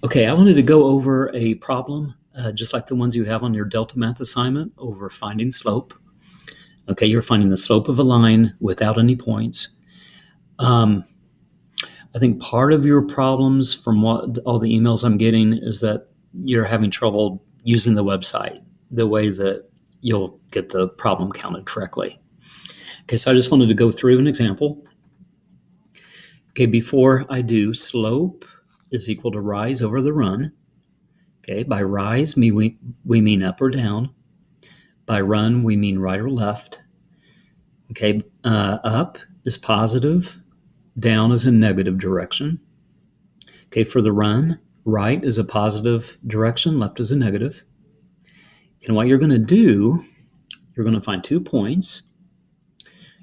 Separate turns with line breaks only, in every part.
Okay, I wanted to go over a problem, just like the ones you have on your deltamath assignment over finding slope. Okay, you're finding the slope of a line without any points. Um, I think part of your problems from what all the emails I'm getting is that you're having trouble using the website the way that you'll get the problem counted correctly. Okay, so I just wanted to go through an example. Okay, before I do, slope is equal to rise over the run. Okay, by rise, we mean up or down. By run, we mean right or left. Okay, up is positive, down is a negative direction. Okay, for the run, right is a positive direction, left is a negative. And what you're going to do, you're going to find 2 points.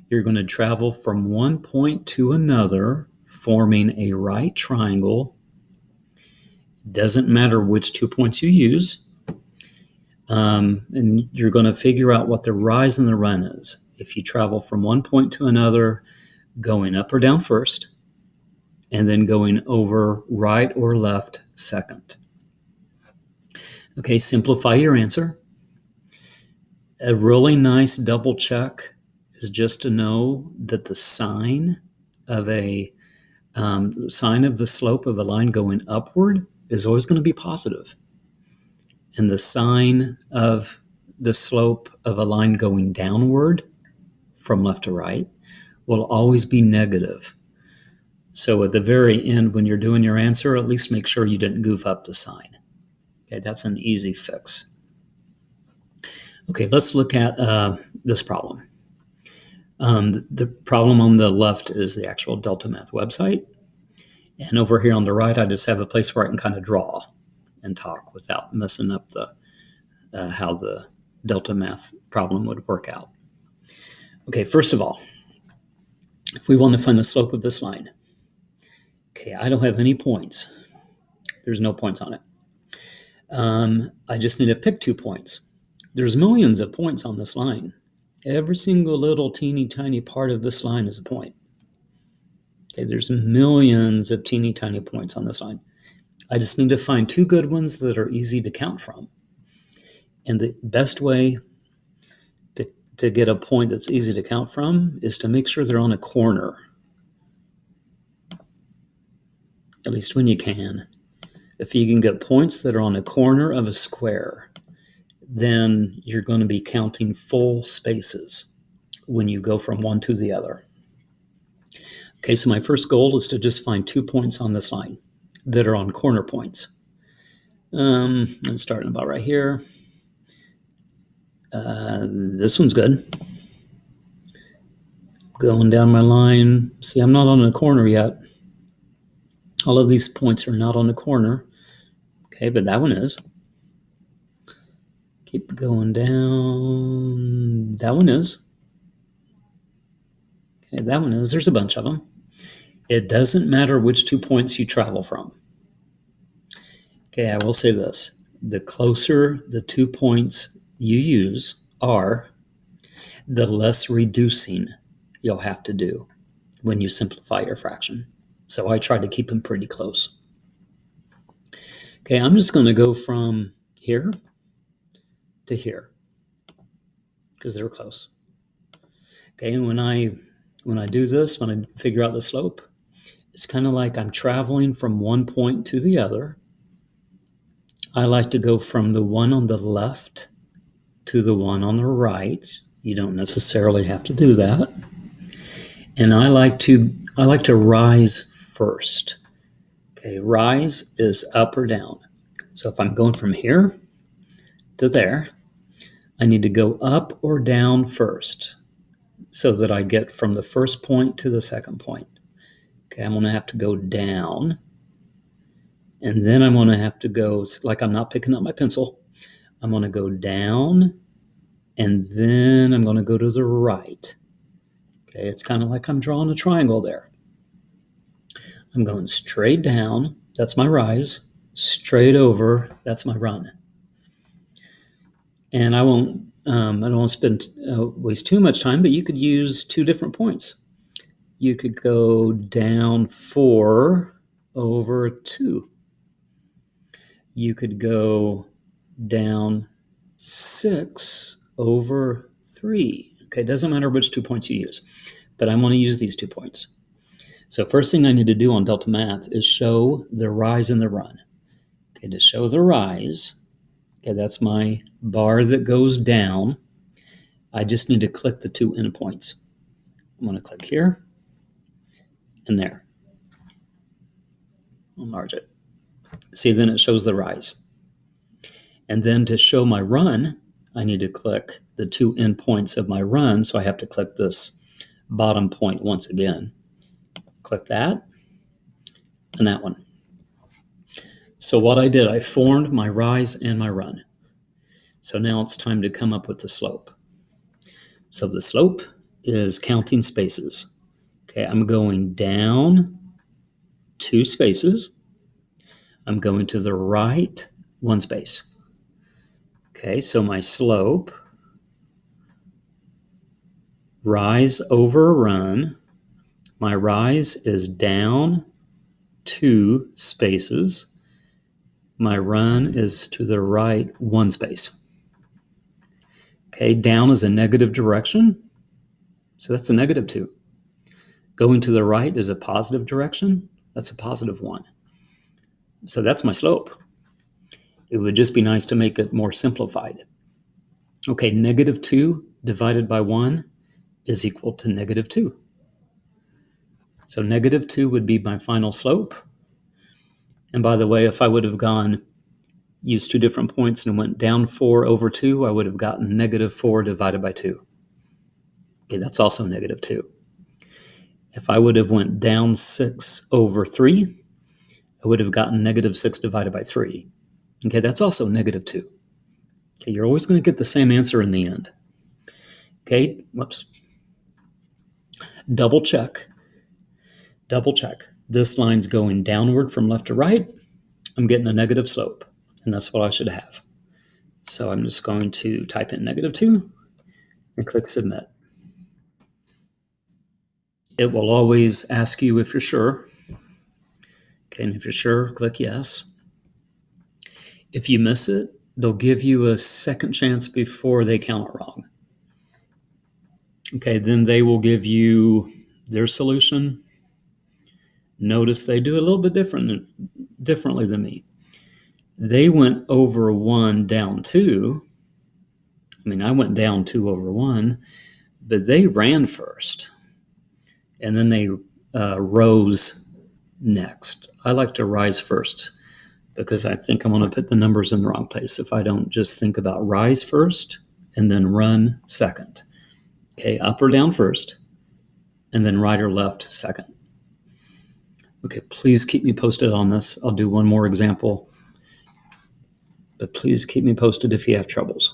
You're going to travel from one point to another, forming a right triangle. Doesn't matter which 2 points you use. And you're going to figure out what the rise and the run is. If you travel from one point to another, going up or down first, and then going over right or left second. Okay, simplify your answer. A really nice double check is just to know that the sign of the slope of a line going upward is always going to be positive. And the sign of the slope of a line going downward from left to right will always be negative. So at the very end, when you're doing your answer, at least make sure you didn't goof up the sign. Okay, that's an easy fix. Okay, let's look at this problem. The problem on the left is the actual deltamath website. And over here on the right, I just have a place where I can kind of draw and talk without messing up how the deltamath problem would work out. Okay, first of all, if we want to find the slope of this line, okay, I don't have any points. There's no points on it. I just need to pick 2 points. There's millions of points on this line. Every single little teeny tiny part of this line is a point. Okay, there's millions of teeny tiny points on this line. I just need to find 2 good ones that are easy to count from. And the best way to get a point that's easy to count from is to make sure they're on a corner, at least when you can. If you can get points that are on a corner of a square, then you're going to be counting full spaces when you go from one to the other. Okay, so my first goal is to just find 2 points on this line that are on corner points. I'm starting about right here. This one's good. Going down my line. See, I'm not on a corner yet. All of these points are not on the corner. Okay, but that one is. Keep going down. That one is. Okay, that one is. There's a bunch of them. It doesn't matter which 2 points you travel from. Okay, I will say this. The closer the 2 points you use are, the less reducing you'll have to do when you simplify your fraction. So I try to keep them pretty close. Okay, I'm just going to go from here to here because they're close. Okay, and when I do this, when I figure out the slope, it's kind of like I'm traveling from one point to the other. I like to go from the one on the left to the one on the right. You don't necessarily have to do that. And I like to rise first. Okay, rise is up or down. So if I'm going from here to there, I need to go up or down first so that I get from the first point to the second point. Okay, I'm going to have to go down. And then I'm going to have to go, like I'm not picking up my pencil, I'm going to go down, and then I'm going to go to the right. Okay, it's kind of like I'm drawing a triangle there. I'm going straight down, that's my rise, straight over, that's my run. And I don't want to waste too much time, but you could use 2 different points. You could go down 4 over 2. you could go down 6 over 3. Okay, it doesn't matter which 2 points you use, but I want to use these 2 points. So first thing I need to do on delta math is show the rise and the run. Okay, to show the rise, okay, that's my bar that goes down. I just need to click the 2 endpoints. I'm going to click here and there. I'll enlarge it. See, then it shows the rise. And then to show my run, I need to click the 2 endpoints of my run. So I have to click this bottom point once again. Click that and that one. So what I did, I formed my rise and my run. So now it's time to come up with the slope. So the slope is counting spaces. Okay, I'm going down 2 spaces. I'm going to the right 1 space. Okay, so my slope, rise over run. My rise is down 2 spaces. My run is to the right 1 space. Okay, down is a negative direction, so that's a -2. Going to the right is a positive direction, that's a +1. So that's my slope. It would just be nice to make it more simplified. Okay, -2 divided by 1 is equal to -2. So -2 would be my final slope. And by the way, if I would have used 2 different points and went down 4 over 2, I would have gotten -4 divided by 2. Okay, that's also -2. If I would have went down 6 over 3, I would have gotten -6 divided by 3. Okay, that's also -2. Okay, you're always going to get the same answer in the end. Okay, whoops. Double check. This line's going downward from left to right. I'm getting a negative slope, and that's what I should have. So I'm just going to type in -2 and click submit. It will always ask you if you're sure. Okay, and if you're sure, click yes. If you miss it, they'll give you a second chance before they count it wrong. Okay, then they will give you their solution. Notice they do a little bit differently than me. They went over 1 down 2. I mean, I went down 2 over 1, but they ran first. And then they rose next. I like to rise first because I think I'm going to put the numbers in the wrong place if I don't just think about rise first and then run second. Okay, up or down first, and then right or left second. Okay, please keep me posted on this. I'll do one more example, but please keep me posted if you have troubles.